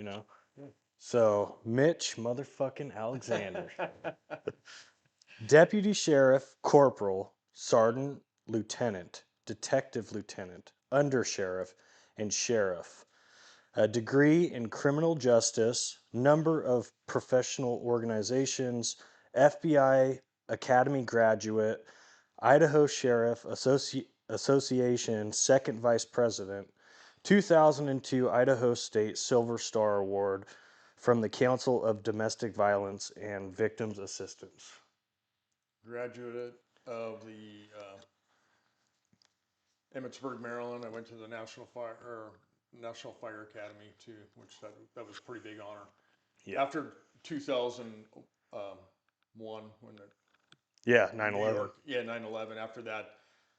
you know? Yeah. So, Mitch motherfucking Alexander. Deputy Sheriff, Corporal, Sergeant, Lieutenant, Detective Lieutenant, Under Sheriff, and Sheriff. A degree in criminal justice, number of professional organizations, FBI Academy graduate, Idaho Sheriff Association second vice president, 2002 Idaho State Silver Star Award from the Council of Domestic Violence and Victims Assistance. Graduate of the Emmitsburg, Maryland. I went to the National Fire Academy too, which that was a pretty big honor. Yeah. After 2001, when Yeah, in New 9/11. York, yeah, 9/11. After that,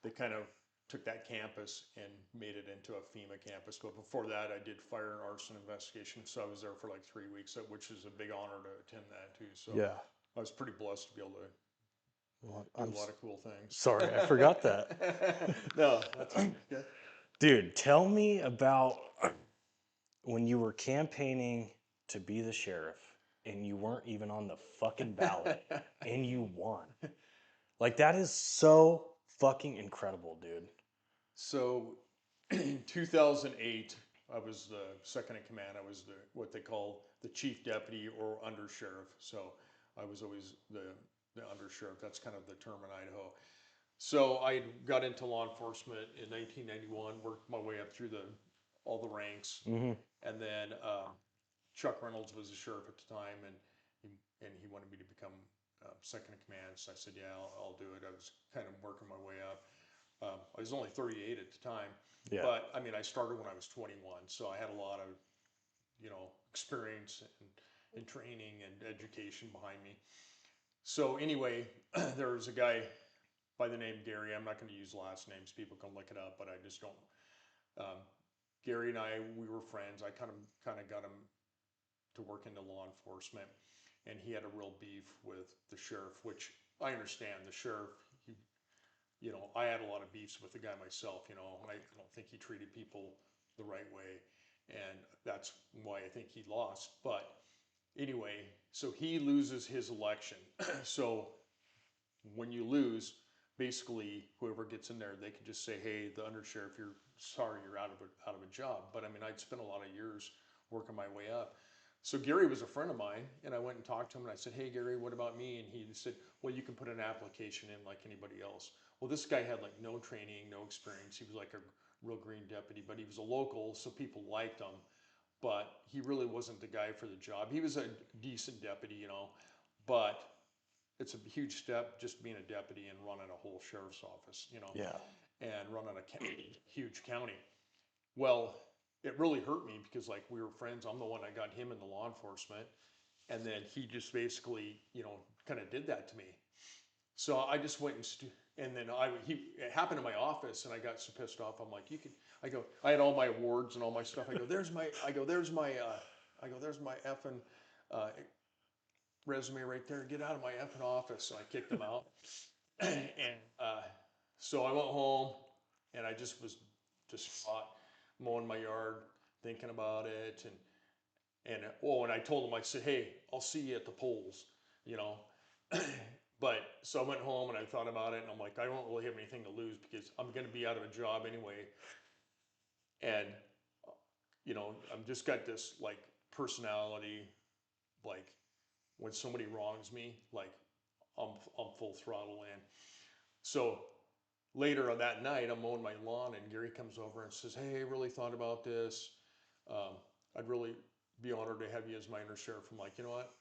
they kind of took that campus and made it into a FEMA campus. But before that, I did fire and arson investigation, so I was there for like 3 weeks, which is a big honor to attend that too. So Yeah. I was pretty blessed to be able to Well, do a lot of cool things. sorry, I forgot that. No, that's good. Dude, tell me about when you were campaigning to be the sheriff and you weren't even on the fucking ballot and you won. Like, that is so fucking incredible, dude. So, in 2008, I was the second in command. I was what they call the chief deputy or under sheriff. So I was always the under sheriff. That's kind of the term in Idaho. So I got into law enforcement in 1991. Worked my way up through all the ranks, Mm-hmm. and then Chuck Reynolds was the sheriff at the time, and he wanted me to become second in command. So I said, yeah, I'll do it. I was kind of working my way up. I was only 38 at the time, Yeah. but I mean, I started when I was 21, so I had a lot of, experience and training and education behind me. So anyway, there was a guy by the name Gary. I'm not going to use last names; people can look it up, but I just don't. Um, Gary and I, we were friends. I kind of got him to work into law enforcement, and he had a real beef with the sheriff, which I understand. The sheriff, I had a lot of beefs with the guy myself. I don't think he treated people the right way, and that's why I think he lost. But anyway, so he loses his election. So when you lose, basically whoever gets in there, they can just say, "Hey, the undersheriff, you're sorry, you're out of a job." But I mean, I'd spent a lot of years working my way up. So Gary was a friend of mine, and I went and talked to him, and I said, "Hey, Gary, what about me?" And he said, "Well, you can put an application in like anybody else." Well, this guy had like no training, no experience. He was like a real green deputy, but he was a local, so people liked him. But he really wasn't the guy for the job. He was a decent deputy, but it's a huge step just being a deputy and running a whole sheriff's office, Yeah. and running a huge county. Well, it really hurt me because like we were friends. I'm the one that got him into law enforcement, and then he just basically, kind of did that to me. So I just went and then it happened in my office, and I got so pissed off. I'm like, you can. I had all my awards and all my stuff. There's my, there's my effing uh, resume right there. Get out of my effing office. So I kicked him out, and so I went home, and I just was distraught, mowing my yard, thinking about it, and I told him, I said, hey, I'll see you at the polls, you know. But so I went home and I thought about it, and I'm like, I don't really have anything to lose because I'm going to be out of a job anyway, and I'm just got this like personality, like when somebody wrongs me, like I'm full throttle in. So later on that night, I'm mowing my lawn, and Gary comes over and says, "Hey, I really thought about this. I'd really be honored to have you as my undersheriff." I'm like, you know what?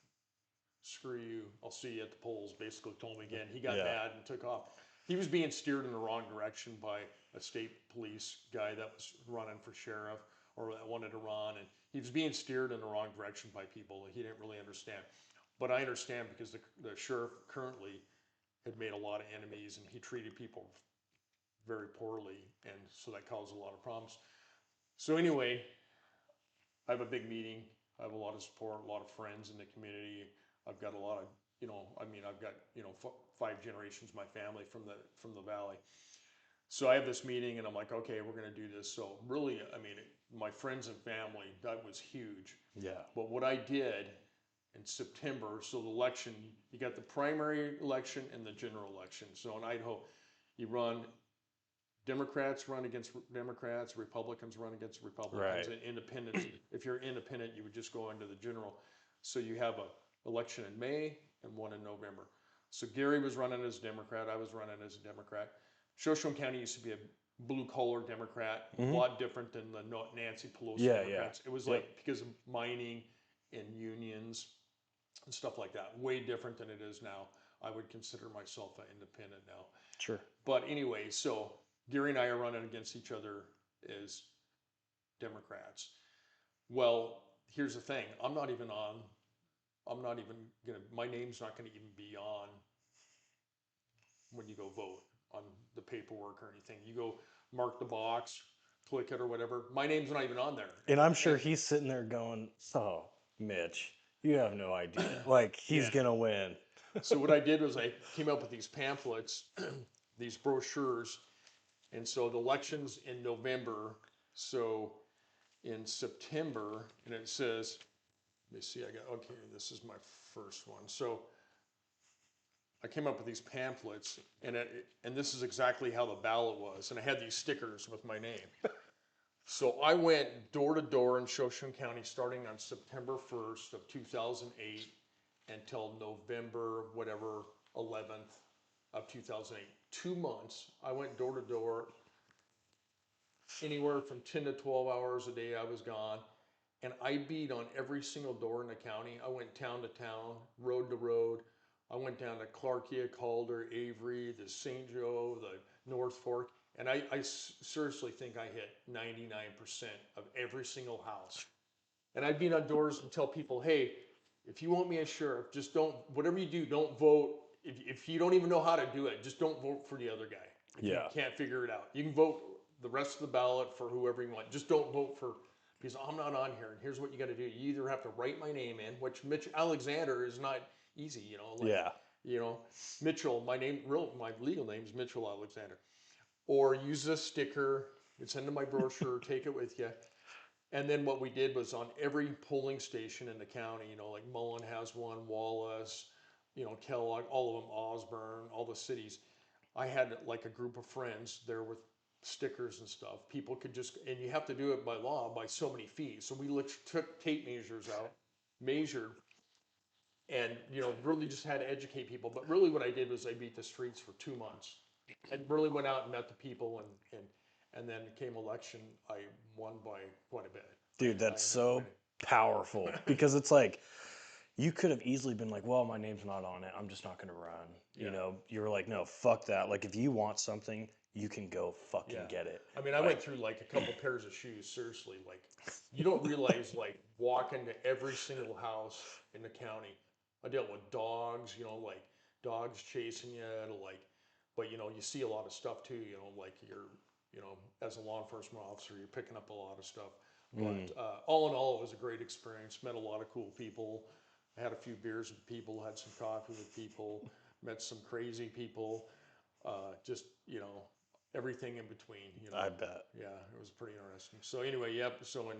Screw you. I'll see you at the polls. Basically, told me again. He got Yeah. mad and took off. He was being steered in the wrong direction by a state police guy that was running for sheriff or that wanted to run, and he was being steered in the wrong direction by people that he didn't really understand. But I understand because the sheriff currently had made a lot of enemies, and he treated people very poorly, and so that caused a lot of problems. So anyway, I have a big meeting. I have a lot of support, a lot of friends in the community. I've got a lot of, I've got, 5 generations of my family from the valley. So I have this meeting and I'm like, okay, we're going to do this. So really, I mean, my friends and family, that was huge. Yeah. But what I did in September, so the election, you got the primary election and the general election. So in Idaho, you run, Democrats run against Democrats, Republicans run against Republicans, Right. and independents. If you're independent, you would just go into the general. So you have a election in May and one in November. So Gary was running as a Democrat. I was running as a Democrat. Shoshone County used to be a blue collar Democrat, a lot different than the Nancy Pelosi Yeah, yeah. Democrats. It was Yep. like because of mining and unions and stuff like that. Way different than it is now. I would consider myself an independent now. Sure. But anyway, so Gary and I are running against each other as Democrats. Well, here's the thing. My name's not gonna even be on when you go vote on the paperwork or anything. You go mark the box, click it or whatever. My name's not even on there. And I'm sure he's sitting there going, "Oh, Mitch, you have no idea. Like he's Yeah. gonna win." So what I did was I came up with these pamphlets, these brochures, and so the election's in November. So in September, and it says, let me see, okay, this is my first one. So I came up with these pamphlets, and this is exactly how the ballot was. And I had these stickers with my name. So I went door to door in Shoshone County starting on September 1st of 2008 until November, whatever, 11th of 2008. 2 months, I went door to door, anywhere from 10 to 12 hours a day I was gone. And I beat on every single door in the county. I went town to town, road to road. I went down to Clarkia, Calder, Avery, the St. Joe, the North Fork, and I seriously think I hit 99% of every single house. And I'd beat on doors and tell people, hey, if you want me as sheriff, just don't, whatever you do, don't vote. If you don't even know how to do it, just don't vote for the other guy. If you Yeah. can't figure it out, you can vote the rest of the ballot for whoever you want. Just don't vote for, because I'm not on here. And here's what you got to do. You either have to write my name in, which Mitch Alexander is not easy, like, Yeah. Mitchell, my legal name is Mitchell Alexander. Or use this sticker, it's into my brochure, take it with you. And then what we did was on every polling station in the county, like Mullen has one, Wallace, Kellogg, all of them, Osborne, all the cities. I had like a group of friends there with stickers and stuff. People could just, and you have to do it by law by so many feet. So we took tape measures out, measured, and really just had to educate people. But really, what I did was I beat the streets for 2 months, and really went out and met the people, and then came election, I won by quite a bit. Dude, I that's ended up so winning. powerful because it's like you could have easily been like, "Well, my name's not on it. I'm just not going to run." Yeah. You were like, "No, fuck that. Like if you want something, you can go fucking Yeah. get it." I mean, I went through like a couple pairs of shoes, seriously. Like, you don't realize, like, walking to every single house in the county. I dealt with dogs, like dogs chasing you, but you see a lot of stuff too, like as a law enforcement officer, you're picking up a lot of stuff. But all in all, it was a great experience. Met a lot of cool people. I had a few beers with people, had some coffee with people, met some crazy people. Just everything in between. I bet. Yeah, it was pretty interesting. So anyway, yep. So in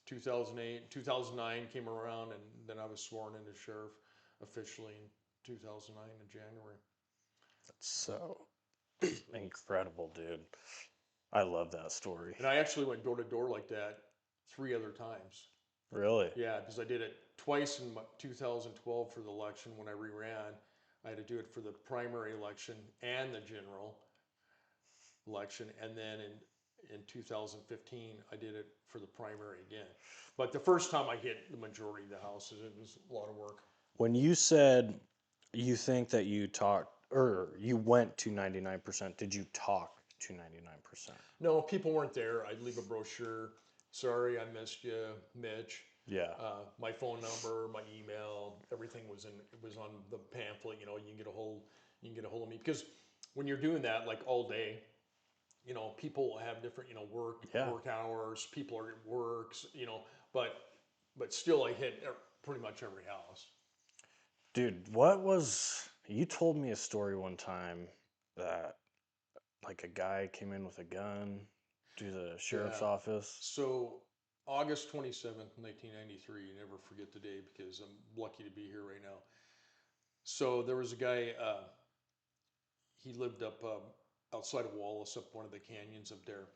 2008, 2009 came around, and then I was sworn in as sheriff officially in 2009 in January. That's so incredible, dude. I love that story. And I actually went door to door like that 3 other times. Really? Yeah, because I did it twice in 2012 for the election when I reran. I had to do it for the primary election and the general election, and then in 2015 I did it for the primary again. But the first time I hit the majority of the houses, it was a lot of work. When you said you think that you talked or you went to 99%, did you talk to 99%? No, people weren't there. I'd leave a brochure. Sorry, I missed you, Mitch. Yeah. My phone number, my email, everything was on the pamphlet. You can get a hold of me because when you're doing that like all day, people have different, Yeah. work hours. People are at work, but still, I hit pretty much every house. Dude, you told me a story one time that like a guy came in with a gun to the sheriff's Yeah. office. So August 27th, 1993, you never forget the day because I'm lucky to be here right now. So there was a guy, he lived up outside of Wallace, up one of the canyons up there.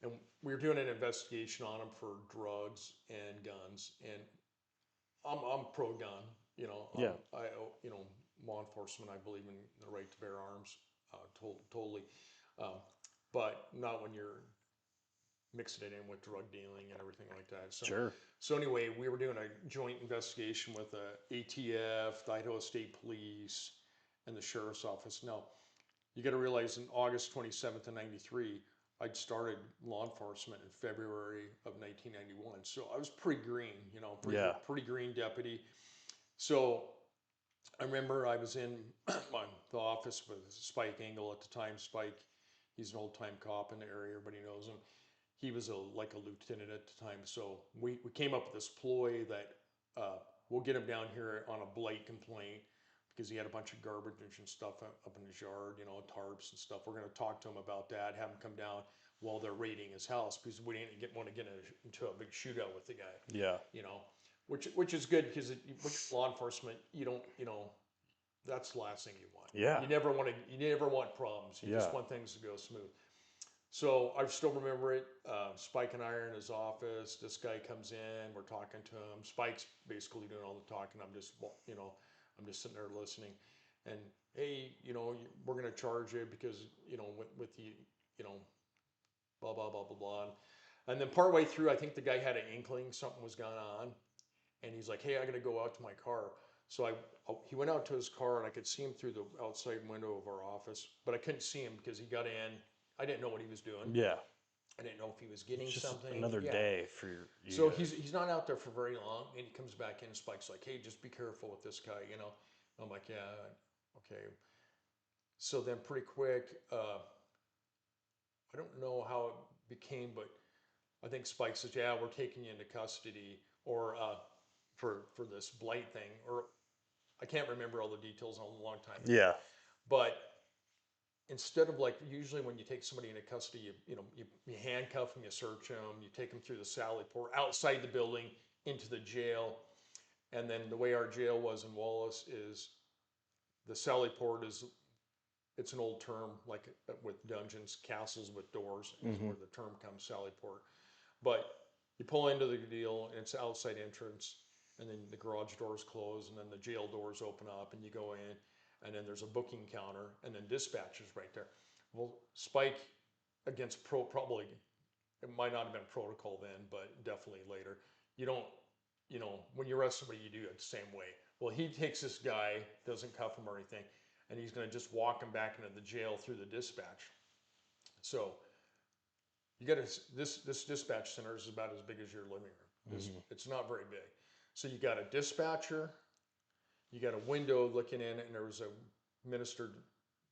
And we were doing an investigation on him for drugs and guns. And I'm pro gun, you know, Yeah, you know, law enforcement, I believe in the right to bear arms, totally. Um, but not when you're mixing it in with drug dealing and everything like that. sure. So anyway, we were doing a joint investigation with the ATF, the Idaho State Police, and the Sheriff's Office. Now, you got to realize in August 27th of 93, I'd started law enforcement in February of 1991. So I was pretty green, you know, Yeah, pretty green deputy. So I remember I was in the office with Spike Engel at the time. Spike, he's an old time cop in the area, everybody knows him. He was like a lieutenant at the time. So we came up with this ploy that we'll get him down here on a blight complaint because he had a bunch of garbage and stuff up in his yard, you know, tarps and stuff. We're going to talk to him about that, have him come down while they're raiding his house because we didn't want to get into a big shootout with the guy, yeah, you know, which is good because with law enforcement, you don't, you know, that's the last thing you want. yeah, You never want problems. You just yeah. want things to go smooth. So I still remember it. Spike and I are in his office. This guy comes in. We're talking to him. Spike's basically doing all the talking. I'm just, you know, I'm just sitting there listening. And hey, you know, we're gonna charge you because you know with the, you know, blah blah blah blah blah. And then partway through, I think the guy had an inkling something was going on, and he's like, "Hey, I gotta go out to my car." So he went out to his car, and I could see him through the outside window of our office, but I couldn't see him because he got in. I didn't know what he was doing. Yeah, I didn't know if he was getting it's just something. another Yeah. day for you So guys. he's not out there for very long, and he comes back in. And Spike's like, "Hey, just be careful with this guy," you know. I'm like, "Yeah, okay." So then, pretty quick, I don't know how it became, but I think Spike says, "Yeah, we're taking you into custody," or for this blight thing, or I can't remember all the details a long time ago. Yeah, But instead of like usually when you take somebody into custody, you handcuff them, you search them, you take them through the sally port outside the building into the jail, and then the way our jail was in Wallace is the sally port is it's an old term like with dungeons, castles with doors is hmm, where the term comes, sally port. But you pull into the deal, and it's outside entrance, and then the garage doors close, and then the jail doors open up, and you go in, and then there's a booking counter, and then dispatch is right there. Well, Spike against probably it might not have been protocol then, but definitely later. You don't, you know, when you arrest somebody, you do it the same way. Well, he takes this guy, doesn't cuff him or anything, and he's going to just walk him back into the jail through the dispatch. So you got this dispatch center is about as big as your living room. hmm, It's not very big. So you got a dispatcher, you got a window looking in, and there was a minister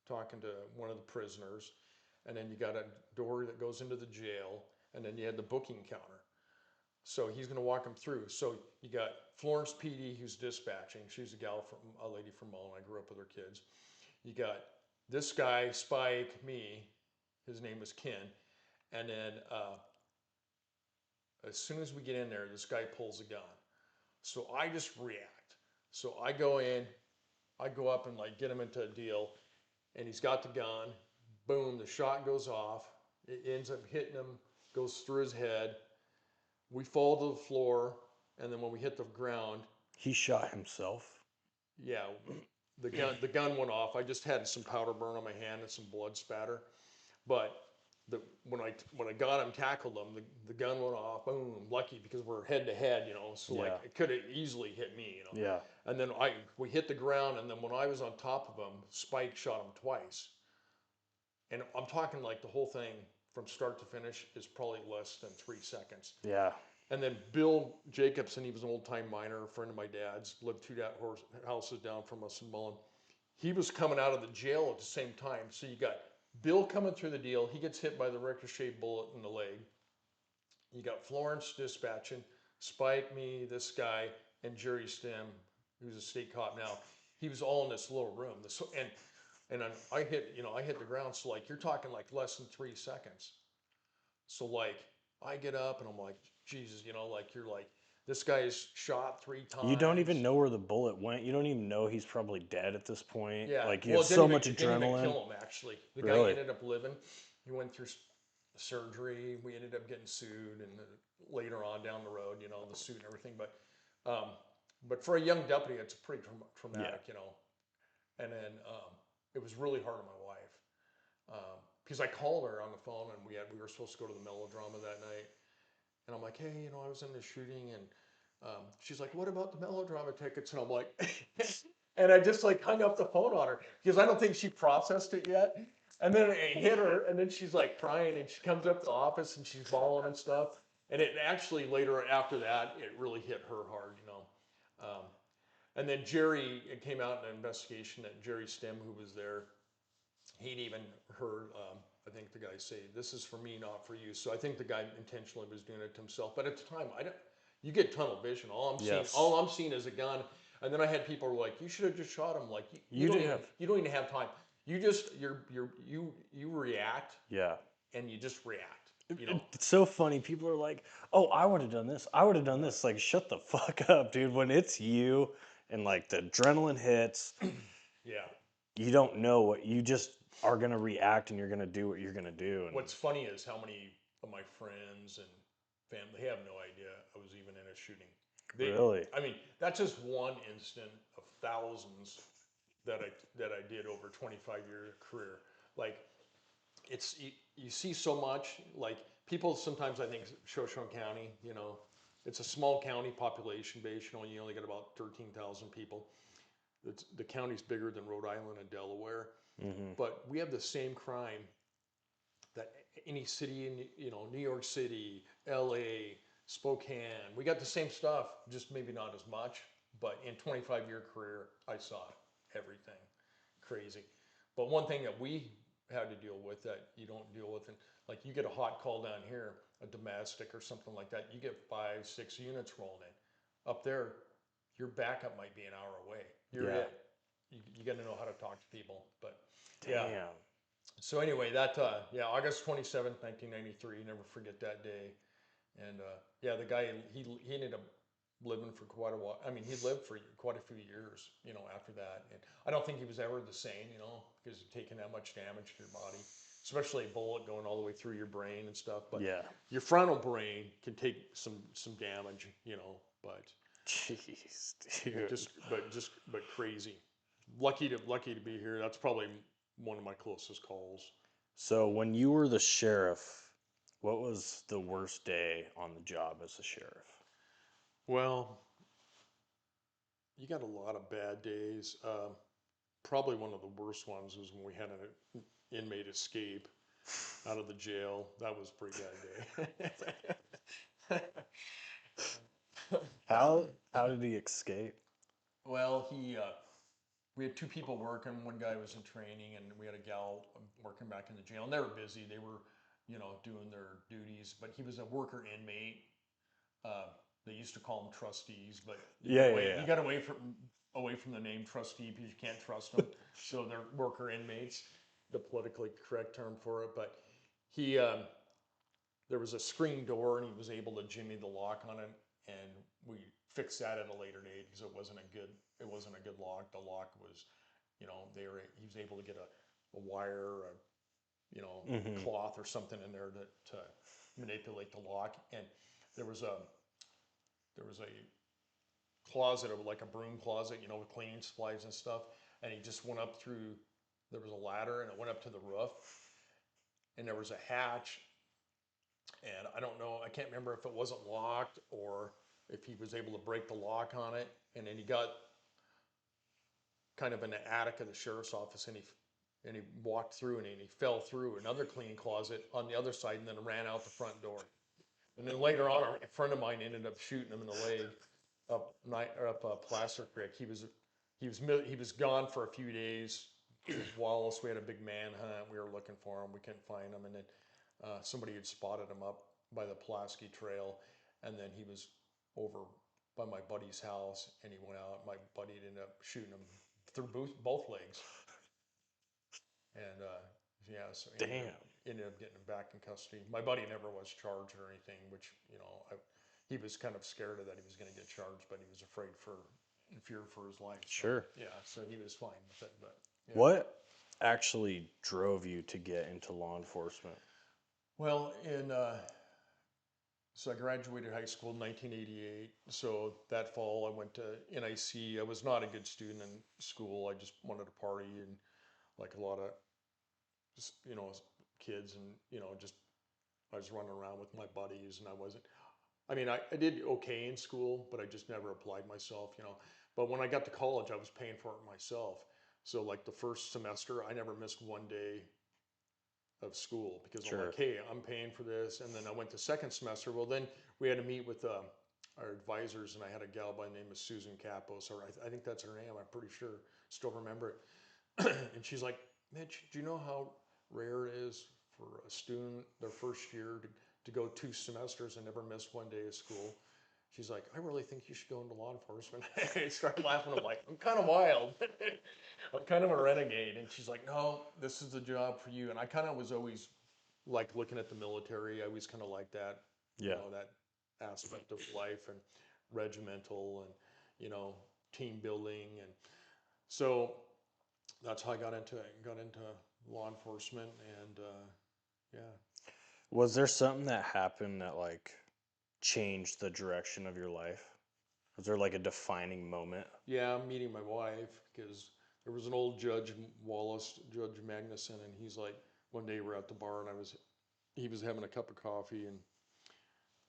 talking to one of the prisoners, and then you got a door that goes into the jail, and then you had the booking counter. So he's going to walk him through. So you got Florence PD who's dispatching. She's a lady from Mullen. I grew up with her kids. You got this guy, Spike, me. His name was Ken. And then as soon as we get in there, this guy pulls a gun. So I just react. So I go in, I go up and like get him into a deal, and he's got the gun. Boom, the shot goes off. It ends up hitting him, goes through his head. We fall to the floor, and then when we hit the ground, he shot himself. yeah, the gun went off. I just had some powder burn on my hand and some blood spatter. But when I got him, tackled him, the gun went off. Boom! Lucky because we're head to head, you know. So like Yeah, it could have easily hit me, you know. yeah, And then we hit the ground, and then when I was on top of him, Spike shot him twice. And I'm talking like the whole thing from start to finish is probably less than 3 seconds. yeah. And then Bill Jacobson, he was an old time miner, a friend of my dad's, lived two houses down from us in Mullen. He was coming out of the jail at the same time. So you got Bill coming through the deal. He gets hit by the ricochet bullet in the leg. You got Florence dispatching, Spike, me, this guy, and Jerry Stem, who's a state cop now. He was all in this little room. And and then I hit the ground. So like you're talking like less than 3 seconds. So like I get up and I'm like, Jesus, like you're like this guy's shot three You don't times. even know where the bullet went. You don't even know he's probably dead at this point. Yeah. Like you Well, have so much it didn't even adrenaline. kill him actually. The guy Really? ended up living. He went through surgery. We ended up getting sued, and later on down the road, the suit and everything. Um, but for a young deputy, it's pretty Yeah. traumatic, And then it was really hard on my wife because I called her on the phone, and we were supposed to go to the melodrama that night, and I'm like, hey, I was in this shooting, and she's like, what about the melodrama tickets? And I'm like, and I just like hung up the phone on her because I don't think she processed it yet. And then it hit her, and then she's like crying, and she comes up to the office and she's bawling and stuff. And it actually later after that, it really hit her hard. Um, and then Jerry, it came out in an investigation that Jerry Stem, who was there, he'd even heard, I think the guy say, "This is for me, not for you." So I think the guy intentionally was doing it to himself. But at the time, I don't. You get tunnel vision. Yes. All I'm seeing is a gun. And then I had people who were like, "You should have just shot him." Like You do have. you don't even have time. You just you react Yeah. and you just react. It's so funny. People are like, "Oh, I would have done this. I would have done this." Like, shut the fuck up, dude. When it's you and like the adrenaline hits, Yeah. you don't know what you just are gonna react and you're gonna do what you're gonna do. And What's funny is how many of my friends and family have no idea I was even in a shooting. really, I mean, that's just one instant of thousands that I did over a 25-year career. Like you see so much. Like people sometimes I think Shoshone County, it's a small county population base. You only get about 13,000 people. The county's bigger than Rhode Island and Delaware, hmm but we have the same crime that any city in New York City, L.A., Spokane, we got the same stuff, just maybe not as much. But in 25-year career, I saw everything crazy. But one thing that we had to deal with that you don't deal with, and like you get a hot call down here, a domestic or something like that, you get 5, 6 units rolling in. Up there, your backup might be an hour away. You're yeah, it. You got to know how to talk to people. But yeah, damn, so anyway, August 27th, 1993. Never forget that day. And yeah, the guy he ended up living for quite a while. I mean, he lived for quite a few years, after that. And I don't think he was ever the same, because you're taking that much damage to your body, especially a bullet going all the way through your brain and stuff. But yeah. your frontal brain can take some damage, but Jeez, dude. but crazy. Lucky to be here. That's probably one of my closest calls. So when you were the sheriff, what was the worst day on the job as a sheriff? Well, you got a lot of bad days. Probably one of the worst ones was when we had an inmate escape out of the jail. That was a pretty bad day. How did he escape? Well, we had two people working. One guy was in training, and we had a gal working back in the jail. And they were busy. They were, doing their duties. But he was a worker inmate. Uh, they used to call them trustees, but Yeah. you got away from the name trustee because you can't trust them. So they're worker inmates, the politically correct term for it. But he there was a screen door, and he was able to jimmy the lock on it, and we fixed that at a later date because it wasn't a good lock. The lock was, he was able to get a wire, hmm cloth or something in there to manipulate the lock. And there was a there was a closet of like a broom closet, with cleaning supplies and stuff. And he just went up through. There was a ladder, and it went up to the roof, and there was a hatch. And I don't know. I can't remember if it wasn't locked or if he was able to break the lock on it. And then he got kind of in the attic of the sheriff's office, and he walked through, and he fell through another cleaning closet on the other side, and then ran out the front door. And then later on, a friend of mine ended up shooting him in the leg up Placer Creek. He was gone for a few days. Wallace, we had a big manhunt. We were looking for him. We couldn't find him, and then somebody had spotted him up by the Pulaski Trail, and then he was over by my buddy's house, and he went out. My buddy ended up shooting him through both legs. And yeah, so Damn. ended up getting him back in custody. My buddy never was charged or anything, which he was kind of scared of that he was going to get charged, but he was afraid in fear for his life. So, Sure. yeah, so he was fine with it. But yeah. What actually drove you to get into law enforcement? Well, so I graduated high school in 1988. So that fall I went to NIC. I was not a good student in school. I just wanted to party and like a lot of just kids and just I was running around with my buddies and I wasn't. I mean, I did okay in school, but I just never applied myself. But when I got to college, I was paying for it myself. So like the first semester, I never missed one day of school because I'm Sure. like, hey, I'm paying for this. And then I went to second semester. Well, then we had to meet with our advisors, and I had a gal by the name of Susan Capos, or I think that's her name. I'm pretty sure, still remember it. And she's like, Mitch, do you know how rare it is for a student their first year to go 2 semesters and never miss one day of school? She's like, I really think you should go into law enforcement. I started laughing. I'm like, I'm kind of wild. I'm kind of a renegade. And she's like, no, this is the job for you. And I kind of was always like looking at the military. I always kind of like that, Yeah. that aspect of life and regimental and, team building. And so that's how I got into it. Got into law enforcement and, yeah. Was there something that happened that like changed the direction of your life? Was there like a defining moment? Yeah, I'm meeting my wife because there was an old Judge Wallace, Judge Magnuson, and he's like, one day we're at the bar and he was having a cup of coffee, and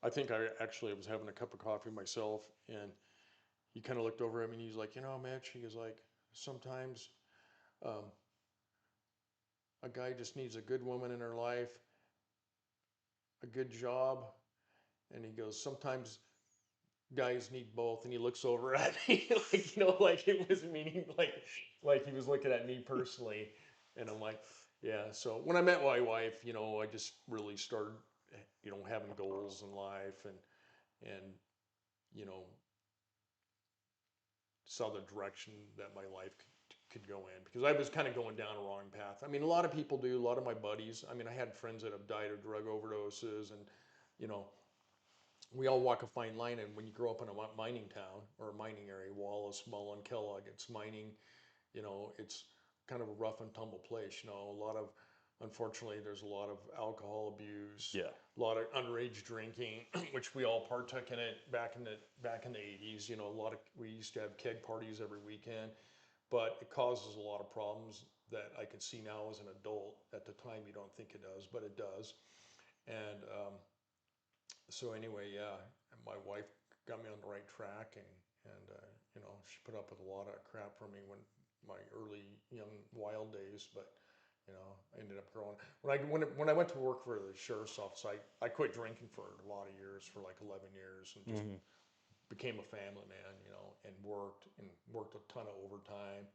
I think I actually was having a cup of coffee myself, and he kind of looked over at me and he's like, Mitch, he was like, sometimes um, a guy just needs a good woman in her life, a good job, and he goes, sometimes guys need both. And he looks over at me like it was meaning like he was looking at me personally. And I'm like, yeah. So when I met my wife, I just really started having goals in life and you know saw the direction that my life could go in, because I was kind of going down a wrong path. I mean, a lot of people do. A lot of my buddies, I mean, I had friends that have died of drug overdoses, and you know we all walk a fine line. And when you grow up in a mining town or a mining area, Wallace, Mullen, Kellogg, it's mining. It's kind of a rough and tumble place. A lot of, unfortunately, there's a lot of alcohol abuse, Yeah. a lot of underage drinking, which we all partook in it back in the 80s. A lot of, we used to have keg parties every weekend, but it causes a lot of problems that I can see now as an adult. At the time, you don't think it does, but it does. And so anyway, yeah, and my wife got me on the right track, and she put up with a lot of crap from me when my early young wild days, but I ended up growing. When I went to work for the sheriff's office, I quit drinking for a lot of years, for like 11 years, and just became a family man, and worked a ton of overtime.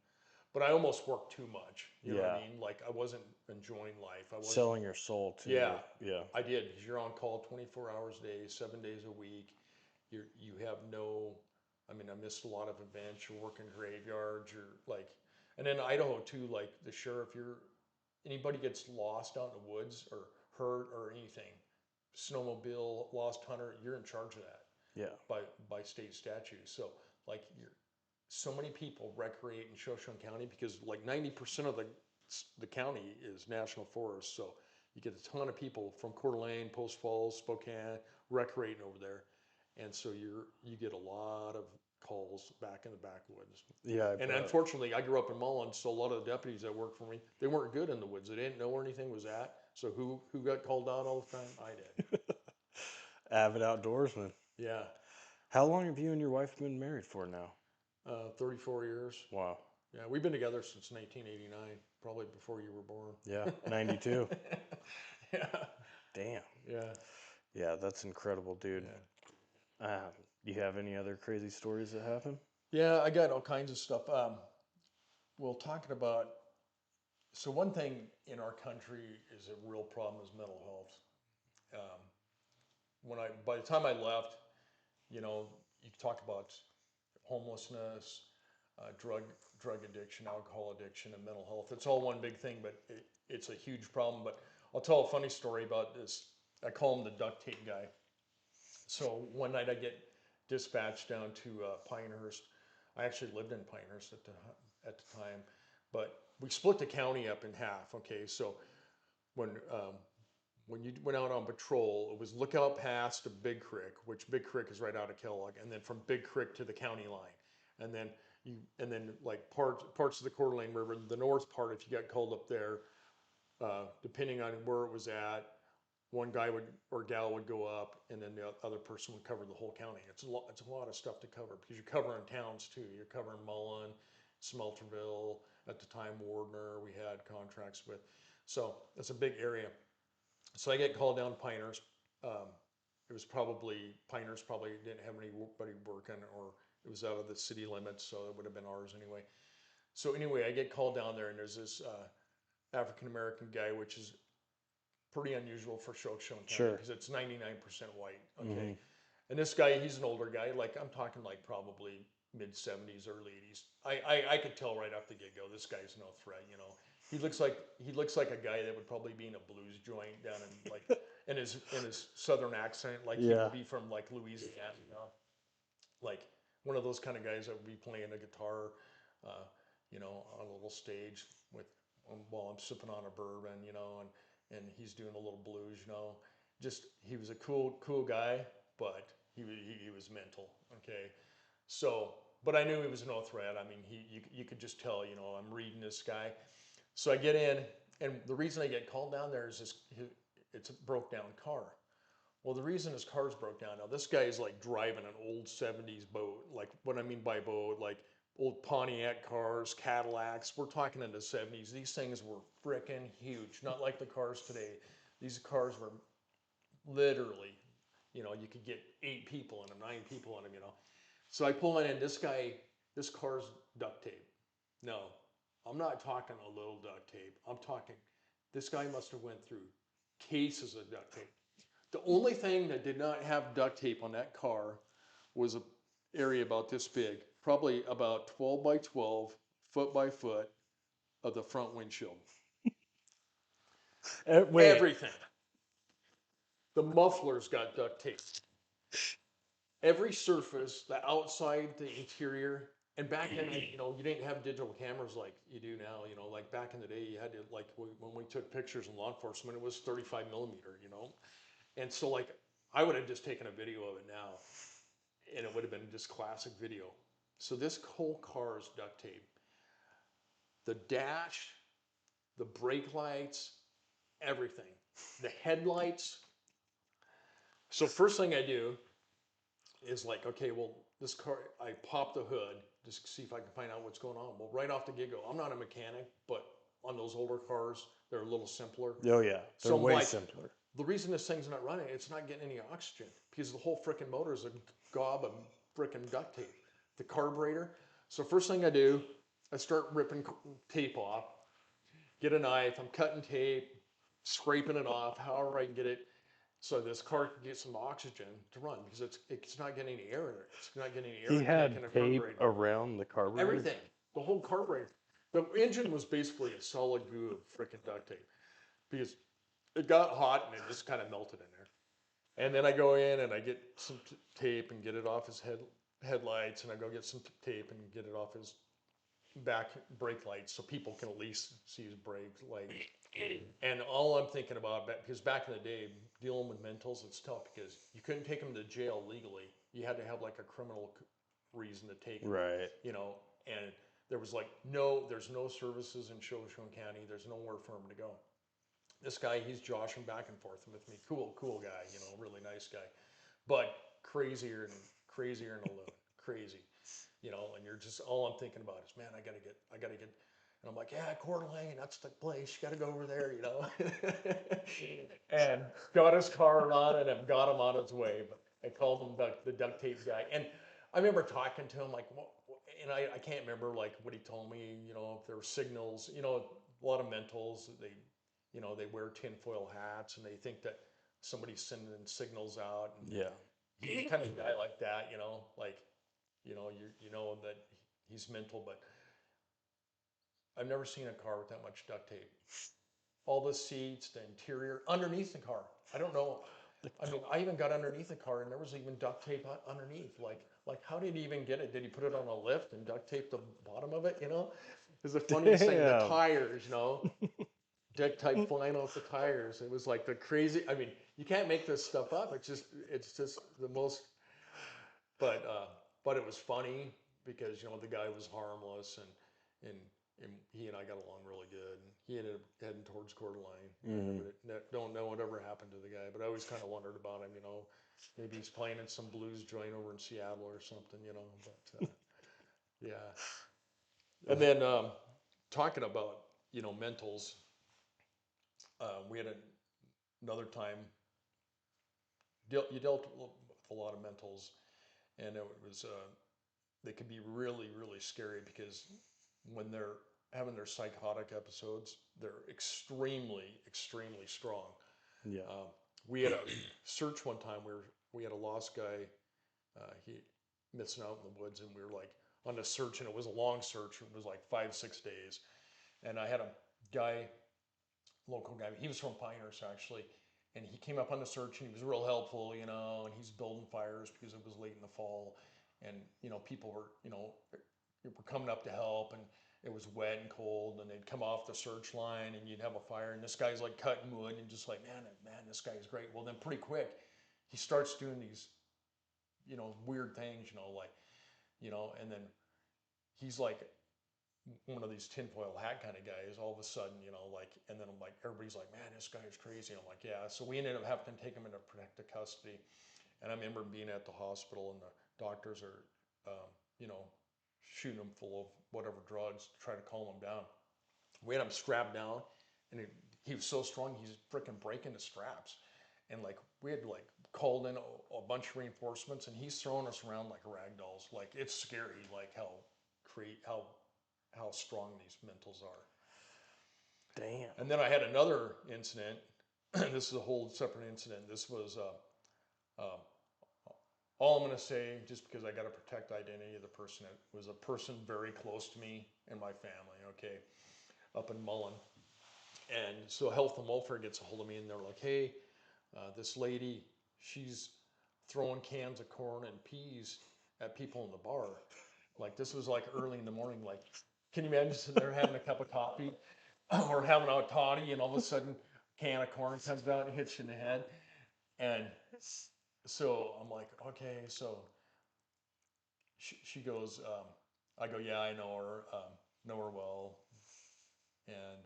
But I almost worked too much. You know what I Yeah. mean? Like I wasn't enjoying life. I wasn't. Selling your soul to. Yeah, Yeah. I did. Because you're on call 24 hours a day, 7 days a week. You have no. I mean, I missed a lot of events. You're working graveyards. You're like, and in Idaho too. Like the sheriff, anybody gets lost out in the woods or hurt or anything, snowmobile, lost hunter, you're in charge of that Yeah. by state statute. So like so many people recreate in Shoshone County because like 90% of the county is national forest. So you get a ton of people from Coeur d'Alene, Post Falls, Spokane, recreating over there, and so you get a lot of calls back in the backwoods. Yeah. I And bet. unfortunately, I grew up in Mullen, so a lot of the deputies that worked for me, they weren't good in the woods. They didn't know where anything was at. So who got called out all the time? I did. Avid outdoorsman. Yeah, How long have you and your wife been married for now? 34 years. Wow. Yeah, we've been together since 1989, probably before you were born. Yeah. 92. Yeah, Damn. yeah, Yeah, that's incredible, dude. yeah. Um, you have any other crazy stories that happen? Yeah, I got all kinds of stuff. Well, talking about, so one thing in our country is a real problem is mental health. Um, by the time I left, you know, you talk about homelessness, drug addiction, alcohol addiction, and mental health. It's all one big thing, but it's a huge problem. But I'll tell a funny story about this. I call him the duct tape guy. So one night I get dispatched down to Pinehurst. I actually lived in Pinehurst at the time, but we split the county up in half. Okay, so when um, when you went out on patrol, it was Lookout Pass to Big Creek, which Big Creek is right out of Kellogg, and then from Big Creek to the county line, and then like parts of the Coeur d'Alene River, the north part, if you got called up there, depending on where it was at, one guy would or gal would go up, and then the other person would cover the whole county. It's a lot of stuff to cover because you're covering towns too. You're covering Mullen, Smelterville, at the time Wardner. We had contracts with, so it's a big area. So I get called down to Pinehurst. Um, it was probably Pinehurst probably didn't have anybody working, or it was out of the city limits, so it would have been ours anyway. So anyway, I get called down there, and there's this African American guy, which is pretty unusual for Shoshone County Sure. because it's 99% white. Okay, Hmm. and this guy, he's an older guy. Like I'm talking like probably mid 70s, early 80s. I could tell right off the get go, this guy's no threat. You know, he looks like a guy that would probably be in a blues joint down in like in his southern accent, like he Yeah. would be from like Louisiana. You know, like one of those kind of guys that would be playing a guitar, uh, you know, on a little stage with while I'm sipping on a bourbon, you know, and he's doing a little blues, you know. Just he was a cool guy, but he was mental. Okay, so but I knew he was no threat. I mean, you could just tell, you know, I'm reading this guy. So I get in, and the reason I get called down there is it's a broke down car. Well, the reason his car's broke down now, this guy is like driving an old 70s boat. Like, what I mean by boat, like old Pontiac cars, Cadillacs. We're talking in the 70s. These things were freaking huge, not like the cars today. These cars were literally, you know, you could get 8 people in them, 9 people in them, you know. So I pull in, and this car's duct tape. No, I'm not talking a little duct tape. I'm talking, this guy must have went through cases of duct tape. The only thing that did not have duct tape on that car was an area about this big, probably about 12 by 12, foot by foot of the front windshield. Wait. Everything. The muffler's got duct tape. Every surface, the outside, the interior, and back then, you know, you didn't have digital cameras like you do now. You know, like back in the day, you had to like when we took pictures in law enforcement, it was 35 millimeter. You know, and so like I would have just taken a video of it now, and it would have been just classic video. So this whole car is duct tape. The dash, the brake lights, everything, the headlights. So first thing I do is like, okay, well, this car, I pop the hood just to see if I can find out what's going on. Well, right off the get go, I'm not a mechanic, but on those older cars, they're a little simpler. Oh yeah, they're So I'm way like, simpler. the reason this thing's not running, it's not getting any oxygen because the whole freaking motor is a gob of freaking duct tape. The carburetor. So first thing I do, I start ripping tape off. Get a knife. I'm cutting tape, scraping it off, however I can get it, so this car can get some oxygen to run because it's not getting any air in it. It's not getting any air He intake had in the tape carburetor. around the carburetor. Everything, the whole carburetor. The engine was basically a solid goo of freaking duct tape because it got hot and it just kind of melted in there. And then I go in and I get some tape and get it off his headlights, and I go get some tape and get it off his back brake lights so people can at least see his brake light. And all I'm thinking about, because back in the day, dealing with mentals, it's tough because you couldn't take them to jail legally. You had to have like a criminal reason to take them, Right. you know, and there was like there's no services in Shoshone County. There's nowhere for him to go. This guy, he's joshing back and forth with me. Cool guy, you know, really nice guy, but crazier and a loon, crazy, you know. And you're just all I'm thinking about is, man, I gotta get. And I'm like, yeah, Coeur d'Alene, that's the place. You gotta go over there, you know. And got his car running and got him on his way. But I called him the duct tape guy, and I remember talking to him like, and I can't remember like what he told me. You know, if there were signals, you know, a lot of mentals, you know, they wear tinfoil hats and they think that somebody's sending signals out. And Yeah. he's kind of a guy like that, you know, like, you know, you know that He's mental, but I've never seen a car with that much duct tape. All the seats, the interior, underneath the car. I don't know. I mean, I even got underneath the car and there was even duct tape underneath. Like how did he even get it? Did he put it on a lift and duct tape the bottom of it? You know, it's the funniest thing. The Damn. tires, you know, duct tape flying off the tires. It was like the crazy. I mean, you can't make this stuff up. It's just the most. But it was funny because you know the guy was harmless and he and I got along really good. And he ended up heading towards Coeur d'Alene. Don't know whatever happened to the guy, but I always kind of wondered about him. You know, maybe he's playing in some blues joint over in Seattle or something. You know, but yeah. And then talking about you know mentals, we had another time. You dealt with a lot of mentals, and it was they can be really really scary because when they're having their psychotic episodes, they're extremely strong. Yeah. We had a search one time where we had a lost guy. He missing out in the woods, and we were like on the search, and it was a long search. It was like 5-6 days, and I had a guy, local guy. He was from Pinehurst actually, and he came up on the search, and he was real helpful, you know. And he's building fires because it was late in the fall, and you know people were were coming up to help, and it was wet and cold, and they'd come off the search line, and you'd have a fire, and this guy's like cutting wood, and just like man, this guy's great. Well, then pretty quick, he starts doing these weird things, and then he's like one of these tinfoil hat kind of guys all of a sudden, and then I'm like, everybody's like, man, this guy's crazy. I'm like, yeah. So we ended up having to take him into protective custody. And I remember being at the hospital and the doctors are, you know, shooting him full of whatever drugs to try to calm him down. We had him strapped down and he was so strong, he's freaking breaking the straps. And like, we had like called in a bunch of reinforcements and he's throwing us around like rag dolls. Like it's scary, like how strong these mentals are. Damn. And then I had another incident. This is a whole separate incident. This was all I'm going to say, just because I got to protect the identity of the person. It was a person very close to me and my family. Okay, up in Mullen. And so Health and Welfare gets a hold of me, and they're like, "Hey, this lady, she's throwing cans of corn and peas at people in the bar." Like this was like early in the morning. Like, can you imagine sitting there having a cup of coffee or having a toddy, and all of a sudden, a can of corn comes out and hits you in the head, and so I'm like, okay, so she goes, I go, yeah, I know her well, and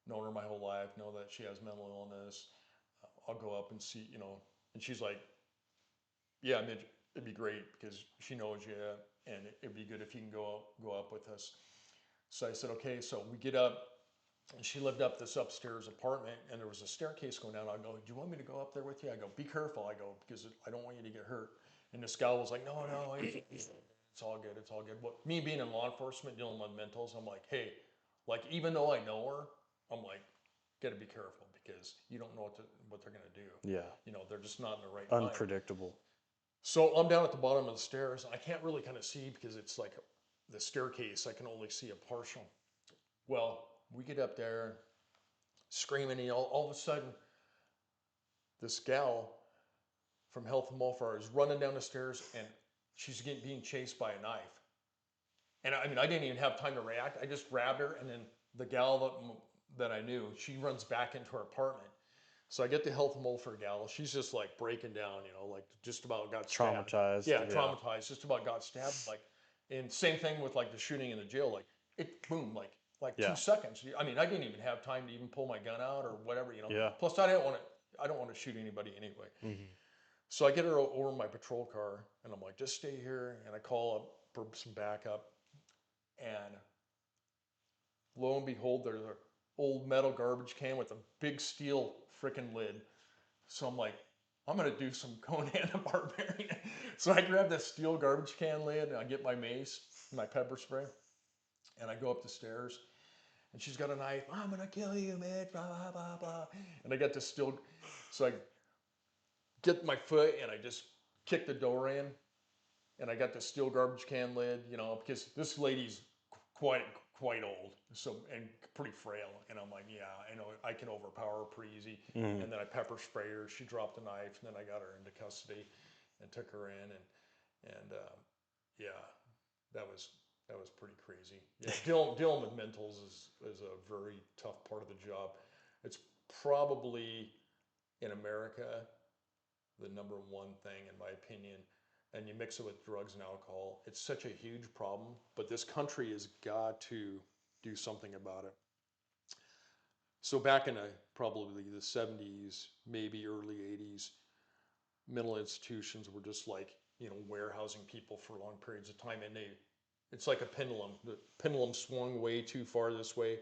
known her my whole life, know that she has mental illness. I'll go up and see, and she's like, yeah, Mitch, it'd be great because she knows you, and it'd be good if you can go up with us. So I said, okay. So we get up, and she lived up this upstairs apartment, and there was a staircase going down. I go, do you want me to go up there with you? I go, be careful. I go, because I don't want you to get hurt. And this gal was like, no, it's all good. It's all good. But me being in law enforcement, dealing with mentals, I'm like, hey, like even though I know her, I'm like, got to be careful because you don't know what they're gonna do. Yeah. They're just not in the right mind. Unpredictable. So I'm down at the bottom of the stairs. I can't really kind of see because it's like the staircase. I can only see a partial. Well, we get up there screaming, and all of a sudden, this gal from Health and Welfare is running down the stairs, and she's being chased by a knife. And I mean, I didn't even have time to react. I just grabbed her, and then the gal that I knew, she runs back into her apartment. So I get the Health and Welfare gal. She's just like breaking down, like just about got stabbed. Traumatized. Yeah, traumatized. Just about got stabbed. Like, and same thing with like the shooting in the jail. Like it, boom, like Yeah. 2 seconds. I mean, I didn't even have time to even pull my gun out or whatever. Yeah. Plus, I don't want to shoot anybody anyway. Mm-hmm. So I get her over in my patrol car, and I'm like, just stay here. And I call up for some backup, and lo and behold, there's an old metal garbage can with a big steel freaking lid. So I'm like, I'm gonna do some Conan the Barbarian. So I grab this steel garbage can lid and I get my mace, my pepper spray, and I go up the stairs. And she's got a knife. I'm gonna kill you, Mitch. Blah blah blah blah. And I got this steel. So I get my foot and I just kick the door in, and I got the steel garbage can lid, you know, because this lady's quite quite old, so and pretty frail, and I'm like, yeah, I know I can overpower her pretty easy. Mm. And then I pepper sprayed her. She dropped the knife, and then I got her into custody and took her in, and yeah, that was pretty crazy. Yeah, dealing with mentals is a very tough part of the job. It's probably in America the number one thing, in my opinion. And you mix it with drugs and alcohol, it's such a huge problem. But this country has got to do something about it. So back in probably the 70s, maybe early 80s, mental institutions were just like, you know, warehousing people for long periods of time, and it's like a pendulum. The pendulum swung way too far this way,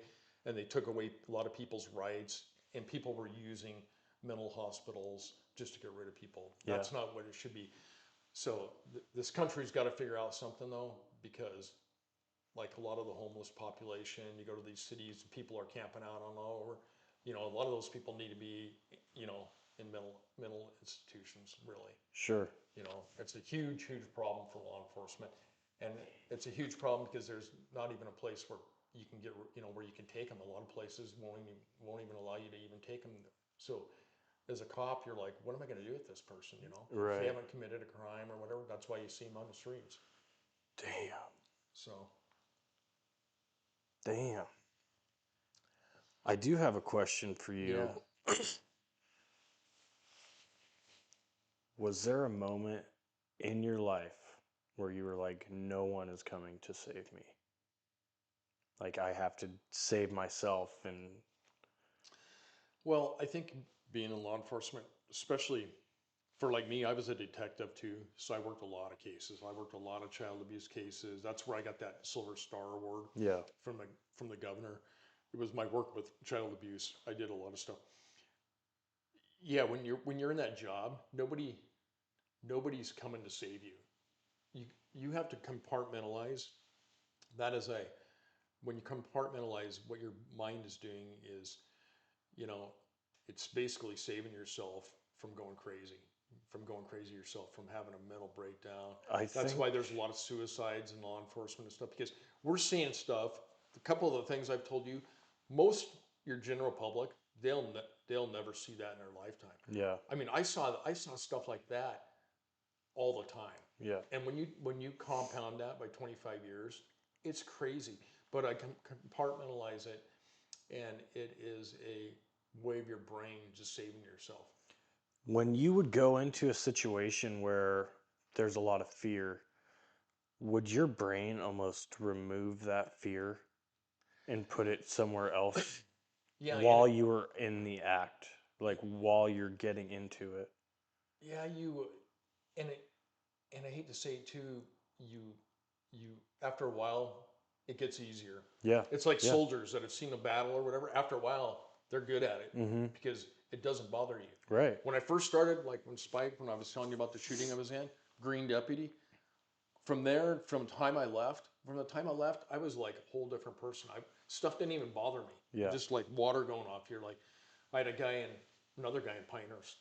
and they took away a lot of people's rights, and people were using mental hospitals just to get rid of people. Yeah. That's not what it should be. So this country's got to figure out something though, because like a lot of the homeless population, you go to these cities, people are camping out on all over. You know, a lot of those people need to be, you know, in mental institutions, really. Sure. You know, it's a huge, huge problem for law enforcement, and it's a huge problem because there's not even a place where you can get, you know, where you can take them. A lot of places won't even allow you to even take them. So, as a cop, you're like, what am I going to do with this person? You know, Right. if they haven't committed a crime or whatever, that's why you see them on the streets. Damn. So, Damn. I do have a question for you. yeah. Was there a moment in your life where you were like, no one is coming to save me? Like, I have to save myself and. Well, I think being in law enforcement, especially for like me, I was a detective too, so I worked a lot of cases. I worked a lot of child abuse cases. That's where I got that Silver Star Award Yeah. from the governor. It was my work with child abuse. I did a lot of stuff. Yeah, when you're in that job, nobody's coming to save you. You you have to compartmentalize. That is a when you compartmentalize, what your mind is doing is, you know, it's basically saving yourself from going crazy, yourself, from having a mental breakdown. That's why there's a lot of suicides in law enforcement and stuff, because we're seeing stuff. A couple of the things I've told you, most your general public, they'll never see that in their lifetime. Yeah. I mean, I saw stuff like that all the time. Yeah. And when you compound that by 25 years, it's crazy. But I can compartmentalize it, and it is a way of your brain just saving yourself. When you would go into a situation where there's a lot of fear, would your brain almost remove that fear and put it somewhere else Yeah, while you were in the act, like while you're getting into it? yeah, and it, and I hate to say it too, you you after a while it gets easier. Yeah. It's like Yeah. soldiers that have seen a battle or whatever. After a while, they're good at it Mm-hmm. because it doesn't bother you. Right. When I first started, like when I was telling you about the shooting I was in, Green Deputy, from there, from the time I left, I was like a whole different person. Stuff didn't even bother me. Yeah. Just like water going off here. Like I had another guy in Pinehurst.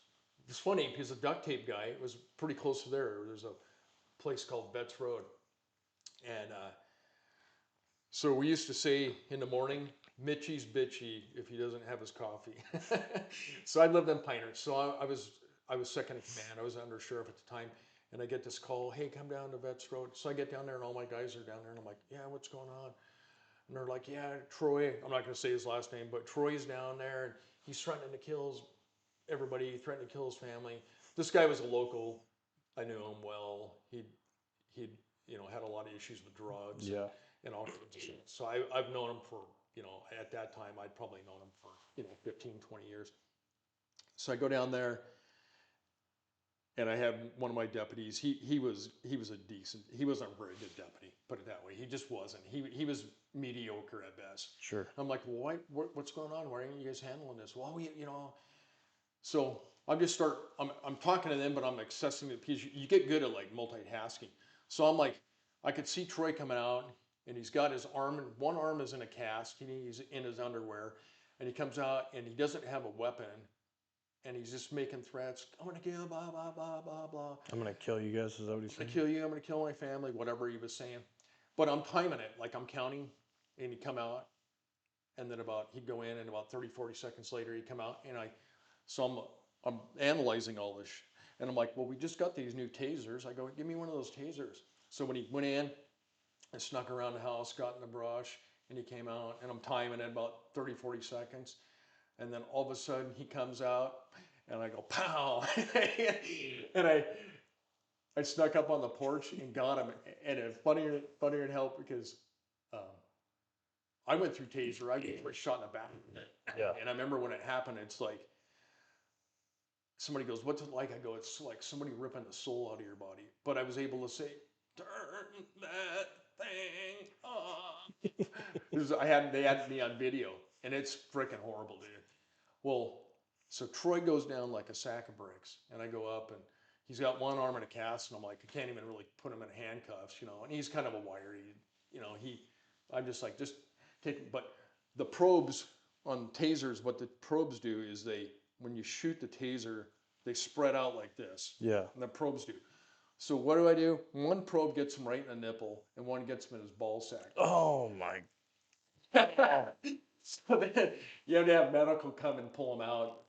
It's funny because the duct tape guy was pretty close to there. There's a place called Betts Road. And so we used to say in the morning, Mitchy's bitchy if he doesn't have his coffee. So I lived in Pinehurst. So I was second in command. I was under sheriff at the time. And I get this call, hey, come down to Betts Road. So I get down there and all my guys are down there. And I'm like, yeah, what's going on? And they're like, yeah, Troy, I'm not going to say his last name, but Troy's down there and he's threatening to kill everybody, threatening to kill his family. This guy was a local. I knew him well. He'd had a lot of issues with drugs. Yeah. And all kinds of shit. So I've known him for, at that time, I'd probably known him for, 15, 20 years. So I go down there and I have one of my deputies. He was he wasn't a very good deputy, put it that way. He just wasn't. He was mediocre at best. Sure. I'm like, well, what's going on? Why aren't you guys handling this? Well, so I'm talking to them, but I'm accessing it because you get good at like multitasking. So I'm like, I could see Troy coming out and he's got his arm, and one arm is in a cast and he's in his underwear, and he comes out and he doesn't have a weapon, and he's just making threats. I'm gonna kill blah blah blah blah blah. I'm gonna kill you guys. Is that what he's I'm gonna saying? kill you. I'm gonna kill my family. Whatever he was saying, but I'm timing it. Like I'm counting, and he'd come out, and then he'd go in, and about 30, 40 seconds later he'd come out, and I'm analyzing all this, and I'm like, well, we just got these new tasers. I go, give me one of those tasers. So when he went in and snuck around the house, got in the brush, and he came out, and I'm timing it about 30, 40 seconds. And then all of a sudden he comes out, and I go, pow. And I snuck up on the porch and got him. And it's funnier than hell because um, I went through taser. I was shot in the back. Yeah. And I remember when it happened, it's like, somebody goes, what's it like? I go, it's like somebody ripping the soul out of your body. But I was able to say, turn that thing off. They had me on video, and it's freaking horrible, dude. Well, so Troy goes down like a sack of bricks, and I go up, and he's got one arm in a cast, and I'm like, I can't even really put him in handcuffs, and he's kind of a wire. I'm just like, just take, but the probes on tasers, what the probes do is when you shoot the taser, they spread out like this. Yeah. And the probes do. So what do? One probe gets him right in the nipple, and one gets him in his ball sack. Oh my. So then you have to have medical come and pull him out.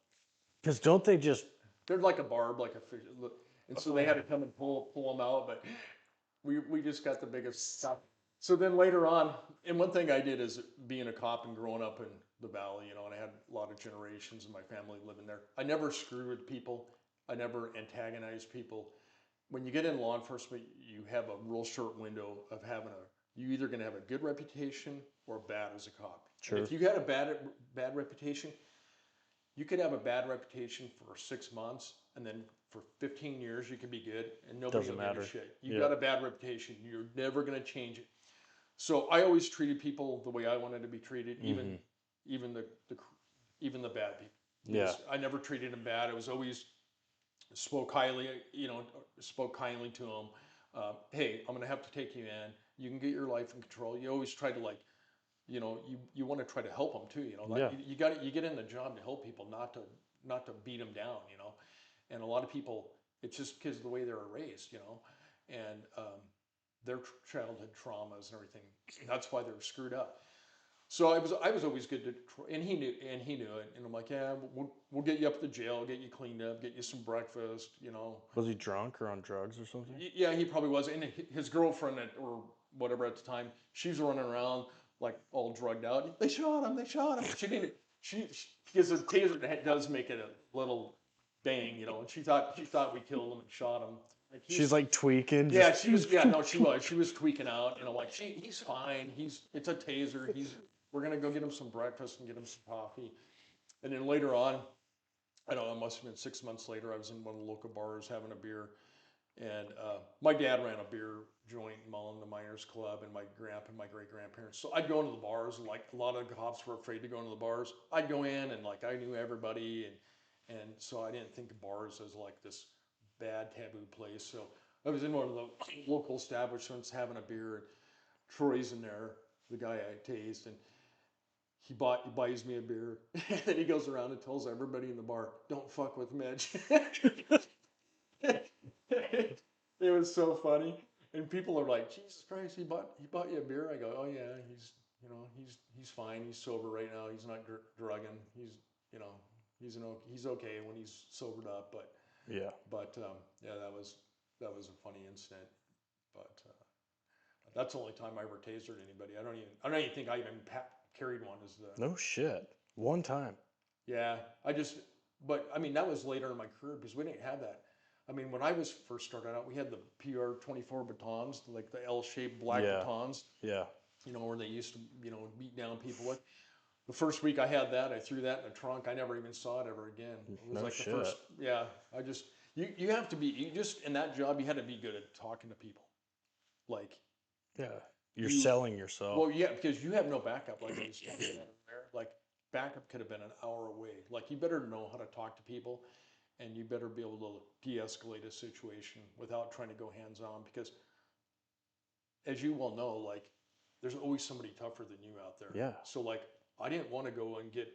Because don't they just? They're like a barb, like a fish, and so they had to come and pull them out. But we just got the biggest stuff. So then later on, and one thing I did is being a cop and growing up in the valley, and I had a lot of generations of my family living there. I never screwed with people. I never antagonized people. When you get in law enforcement, you have a real short window of you're either going to have a good reputation or bad as a cop. Sure. And if you had a bad reputation, you could have a bad reputation for 6 months, and then for 15 years you could be good, and nobody Doesn't will give matter. a shit. You got a bad reputation. You're never going to change it. So I always treated people the way I wanted to be treated, even the bad people. Yeah. I never treated them bad. I was always spoke highly to them. Hey, I'm going to have to take you in. You can get your life in control. You always try to you want to try to help them too. You get in the job to help people, not to beat them down. And a lot of people, it's just because of the way they were raised. And their childhood traumas and everything. That's why they were screwed up. So I was always good to, and he knew it. And I'm like, yeah, we'll get you up to the jail, get you cleaned up, get you some breakfast. Was he drunk or on drugs or something? Yeah, he probably was. And his girlfriend or whatever at the time, she's running around like all drugged out. They shot him. She didn't. Because the taser does make it a little bang, and she thought we killed him and shot him. She's like tweaking. Yeah, she was. Yeah, no, she was. She was tweaking out. Like he's fine. It's a taser. We're gonna go get him some breakfast and get him some coffee. And then later on, I don't know, it must have been 6 months later. I was in one of the local bars having a beer, and my dad ran a beer joint in Mullen, the Miners Club, and my grandpa and my great grandparents. So I'd go into the bars, and like a lot of the cops were afraid to go into the bars. I'd go in, and like I knew everybody, and so I didn't think of bars as like this bad taboo place. So I was in one of the local establishments having a beer, and Troy's in there, the guy I tased, and he buys me a beer, and then he goes around and tells everybody in the bar, "Don't fuck with Mitch." It was so funny, and people are like, "Jesus Christ, he bought you a beer?" I go, "Oh yeah, he's fine. He's sober right now. He's not drugging. He's okay when he's sobered up." But Yeah. yeah, that was a funny incident. But that's the only time I ever tasered anybody. I don't even think I even carried one as the. No shit. One time. Yeah, but I mean, that was later in my career because we didn't have that. I mean, when I was first started out, we had the PR-24 batons, like the L-shaped black batons. Yeah. Where they used to, beat down people with. The first week I had that, I threw that in the trunk. I never even saw it ever again. It was No like shit. the first. Yeah, you have to be, in that job, you had to be good at talking to people. Like. Yeah. You're selling yourself. Well, yeah, because you have no backup. Like I was saying there, like backup could have been an hour away. Like you better know how to talk to people, and you better be able to de-escalate a situation without trying to go hands-on. Because, as you well know, like there's always somebody tougher than you out there. Yeah. So like I didn't want to go and get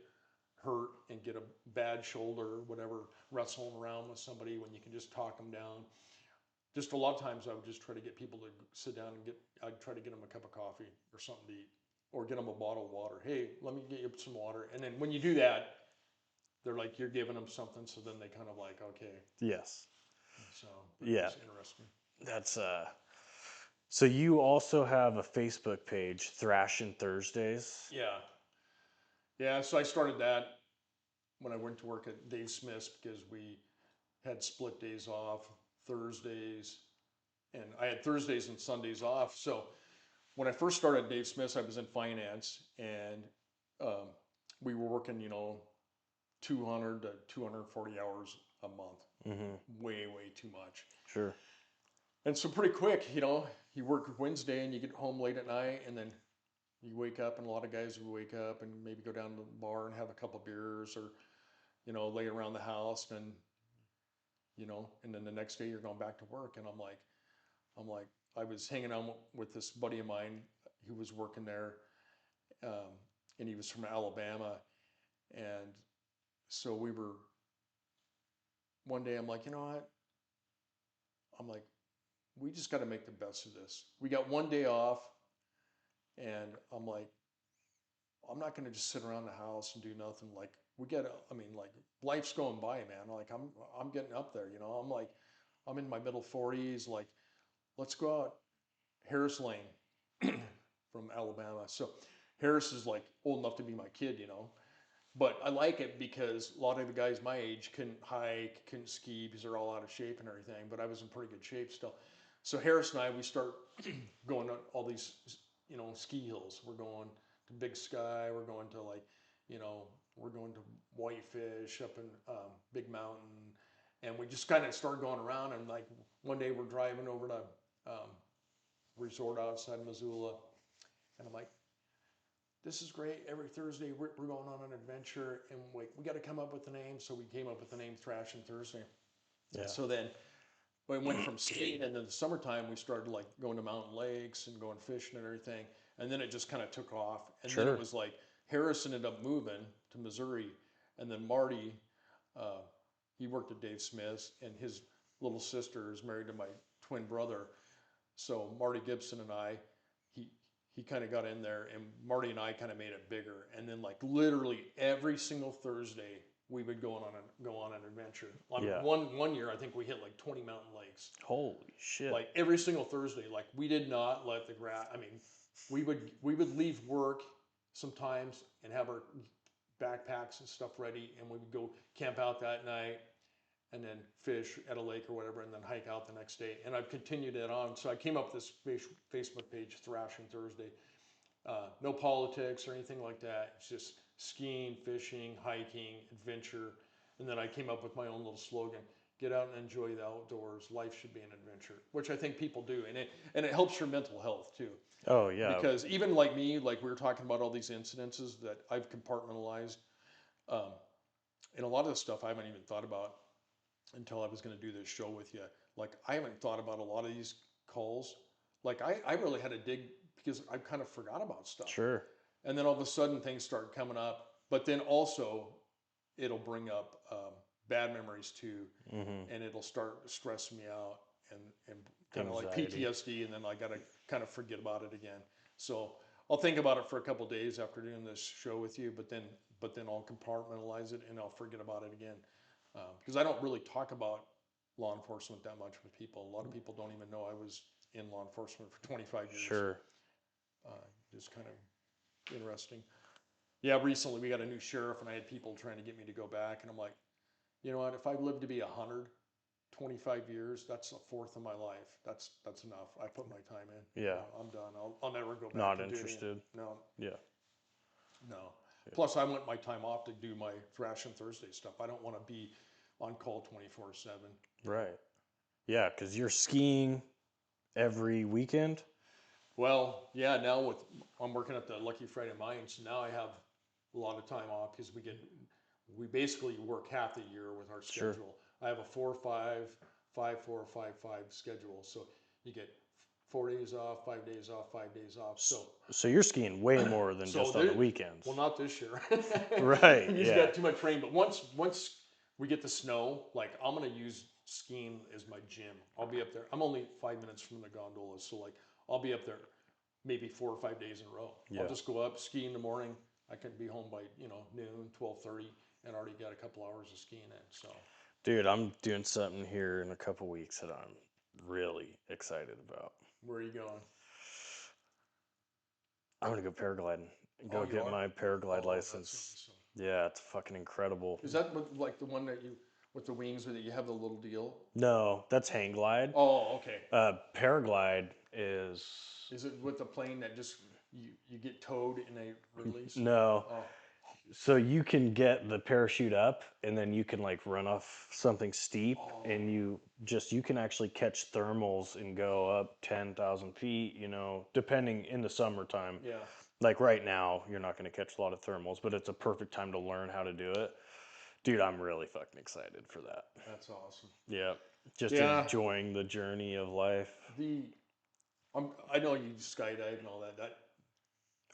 hurt and get a bad shoulder or whatever, wrestling around with somebody when you can just talk them down. Just a lot of times I would just try to get people to sit down and I'd try to get them a cup of coffee or something to eat, or get them a bottle of water. Hey, let me get you some water. And then when you do that, they're like, you're giving them something. So then they kind of like, okay. Yes. So Yeah. it's interesting. That's so you also have a Facebook page, Thrashing Thursdays. Yeah. Yeah. So I started that when I went to work at Dave Smith's, because we had split days off, Thursdays, and I had Thursdays and Sundays off. So when I first started at Dave Smith's, I was in finance, and we were working, 200 to 240 hours a month. Way too much. Sure. And so pretty quick, you work Wednesday and you get home late at night, and then you wake up, and a lot of guys would wake up and maybe go down to the bar and have a couple beers, or lay around the house, and and then the next day you're going back to work. And I'm like, I was hanging out with this buddy of mine who was working there, and he was from Alabama, and so one day I'm like, you know what? I'm like, we just got to make the best of this. We got one day off, and I'm like, I'm not going to just sit around the house and do nothing. Like, life's going by, man. Like, I'm getting up there, I'm like, I'm in my middle 40s. Like, let's go out Harris Lane from Alabama. So Harris is like old enough to be my kid, but I like it because a lot of the guys my age couldn't hike, couldn't ski because they're all out of shape and everything, but I was in pretty good shape still. So Harris and I, we start going on all these, ski hills. We're going to Big Sky. We're going to we're going to Whitefish up in Big Mountain. And we just kind of start going around, and like one day we're driving over to resort outside Missoula, and I'm like, this is great. Every Thursday we're going on an adventure, and we got to come up with a name. So we came up with the name Thrashing Thursday. Yeah. So then we went from skiing, and in the summertime we started like going to mountain lakes and going fishing and everything. And then it just kind of took off. And then it was like Harris ended up moving to Missouri, and then Marty, he worked at Dave Smith's, and his little sister is married to my twin brother. So Marty Gibson and I, he kind of got in there, and Marty and I kind of made it bigger. And then like literally every single Thursday we would go on an adventure. One year I think we hit like 20 mountain lakes. Holy shit! Like every single Thursday, like we did not let the grass. I mean, we would leave work sometimes and have our backpacks and stuff ready, and we would go camp out that night, and then fish at a lake or whatever, and then hike out the next day. And I've continued it on. So I came up with this Facebook page, Thrashing Thursday. No politics or anything like that. It's just skiing, fishing, hiking, adventure. And then I came up with my own little slogan: get out and enjoy the outdoors. Life should be an adventure, which I think people do. And it helps your mental health too. Oh yeah. Because even like me, like we were talking about all these incidences that I've compartmentalized, and a lot of the stuff I haven't even thought about until I was going to do this show with you. Like I haven't thought about a lot of these calls. Like I really had to dig because I kind of forgot about stuff. Sure. And then all of a sudden things start coming up. But then also it'll bring up bad memories too, and it'll start stressing me out and kind of like PTSD, and then I got to kind of forget about it again. So I'll think about it for a couple of days after doing this show with you, but then I'll compartmentalize it and I'll forget about it again. Because I don't really talk about law enforcement that much with people. A lot of people don't even know I was in law enforcement for 25 years. Sure. Just kind of interesting. Yeah, recently we got a new sheriff, and I had people trying to get me to go back, and I'm like, you know what? If I live to be 125 years, that's a fourth of my life. That's enough. I put my time in. Yeah. I'm done. I'll never go back. Not interested. No. Yeah. No. Yeah. Plus, I want my time off to do my Thrashing Thursday stuff. I don't want to be on call 24/7. Right. Yeah, because you're skiing every weekend. Well, yeah. Now I'm working at the Lucky Friday Mines. Now I have a lot of time off because we basically work half the year with our schedule. Sure. I have a 4-5, 5-4, 5-5 schedule. So you get 4 days off, 5 days off, 5 days off. So you're skiing way more than So just on the weekends. well, not this year. Right, He's yeah. got too much rain. But once we get the snow, like I'm gonna use skiing as my gym. I'll be up there. I'm only 5 minutes from the gondolas, so like I'll be up there maybe 4 or 5 days in a row. Yeah. I'll just go up, ski in the morning. I can be home by noon, 12:30, and already got a couple hours of skiing in. So Dude, I'm doing something here in a couple weeks that I'm really excited about. where are you going? I'm gonna go paragliding and go Oh, you get are? my paraglide Oh, that's license. awesome. Yeah, it's fucking incredible. Is that like the one that you with the wings that you have the little deal? No, that's hang glide. Oh, okay. Paraglide is Is it with the plane that just you get towed in a release? no. Oh, So you can get the parachute up and then you can like run off something steep and you can actually catch thermals and go up 10,000 feet, depending in the summertime. yeah. Like right now, you're not going to catch a lot of thermals, but it's a perfect time to learn how to do it. Dude, I'm really fucking excited for that. That's awesome. Yeah. Just Yeah. enjoying the journey of life. I know you skydive and all that.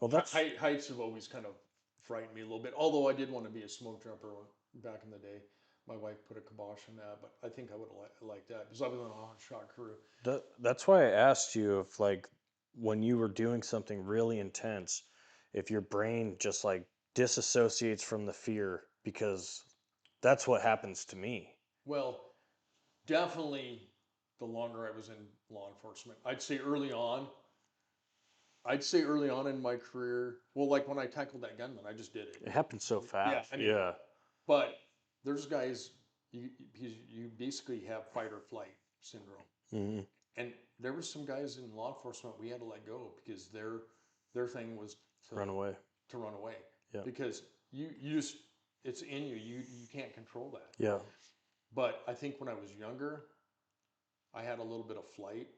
Well, that's Heights have always kind of frightened me a little bit. Although I did want to be a smoke jumper back in the day. My wife put a kibosh on that, but I think I would have liked that because I was on a hot shot crew. that's why I asked you if like when you were doing something really intense, if your brain just like disassociates from the fear because that's what happens to me. Well, definitely the longer I was in law enforcement. I'd say early on in my career, well, like when I tackled that gunman, I just did it. It happens so Yeah, fast. I mean, Yeah. but there's guys you basically have fight or flight syndrome, Hmm. and there were some guys in law enforcement we had to let go because their thing was Run away. to run away Yeah. because you just it's in you can't control that. Yeah. But I think when I was younger, I had a little bit of flight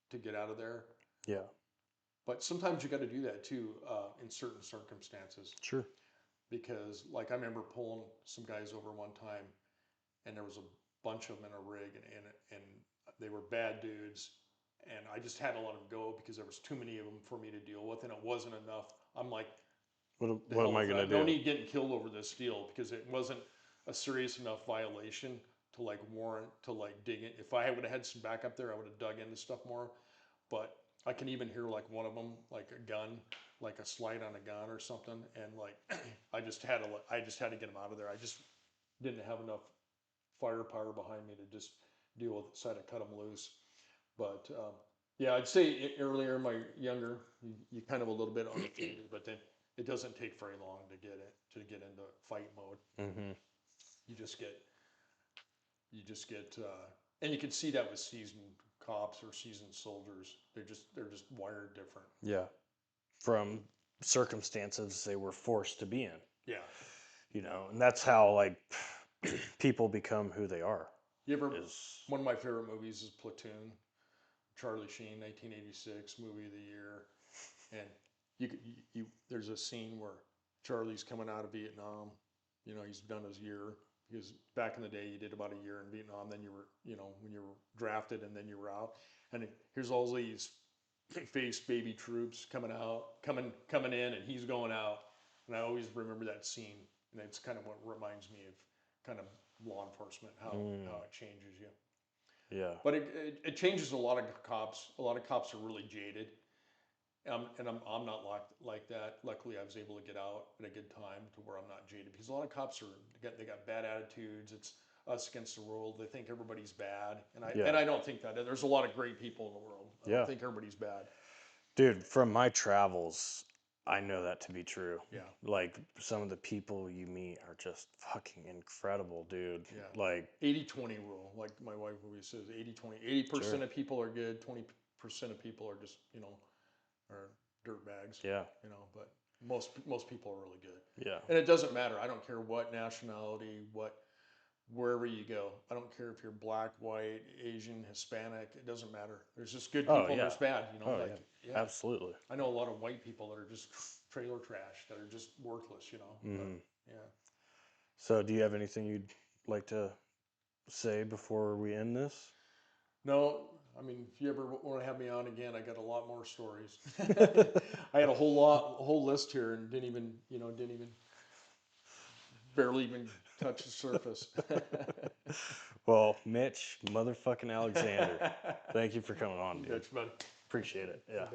to get out of there. Yeah. But sometimes you got to do that too in certain circumstances. Sure. Because, like, I remember pulling some guys over one time, and there was a bunch of them in a rig, and they were bad dudes, and I just had to let them go because there was too many of them for me to deal with, and it wasn't enough. I'm like, What the what hell am I with gonna that. No do? need getting killed over this deal because it wasn't a serious enough violation to like warrant to like dig in. If I would have had some backup there, I would have dug into stuff more. But I can even hear like one of them, like a gun, like a slide on a gun or something, and like I just had to get them out of there. I just didn't have enough firepower behind me to just deal with it, so I had to cut them loose. But yeah, I'd say earlier, my younger, you kind of a little bit on the faded, but then it doesn't take very long to get into fight mode. Mm-hmm. You just get and you can see that with seasoned cops or seasoned soldiers. They're just wired different. Yeah. From circumstances they were forced to be in. Yeah. And that's how like people become who they are. You ever? Is One of my favorite movies is Platoon. Charlie Sheen, 1986 movie of the year, and there's a scene where Charlie's coming out of Vietnam. He's done his year because back in the day you did about a year in Vietnam, then you were when you were drafted and then you were out, and here's all these face baby troops coming in, and he's going out, and I always remember that scene, and it's kind of what reminds me of kind of law enforcement, how it changes you. yeah. But it changes a lot of cops. A lot of cops are really jaded, and I'm not like that. Luckily, I was able to get out at a good time to where I'm not jaded because a lot of cops they got bad attitudes. It's us against the world. They think everybody's bad, and I don't think that. There's a lot of great people in the world. I don't think everybody's bad. Dude, from my travels, I know that to be true. Yeah. Like some of the people you meet are just fucking incredible, dude. Yeah. Like 80-20 rule, like my wife always says, 80-20. 80% of people are good, 20% of people are just, are dirt bags. Yeah. But most people are really good. Yeah. And it doesn't matter. I don't care what nationality, wherever you go. I don't care if you're black, white, Asian, Hispanic. It doesn't matter. There's just good people and there's bad. Yeah. Absolutely. I know a lot of white people that are just trailer trash, that are just worthless. Mm-hmm. But, yeah. So, do you have anything you'd like to say before we end this? No, I mean, if you ever want to have me on again, I got a lot more stories. I had a whole list here, and didn't even barely even touch the surface. Well, Mitch motherfucking Alexander, thank you for coming on, dude. Mitch, buddy. Appreciate it. Yeah.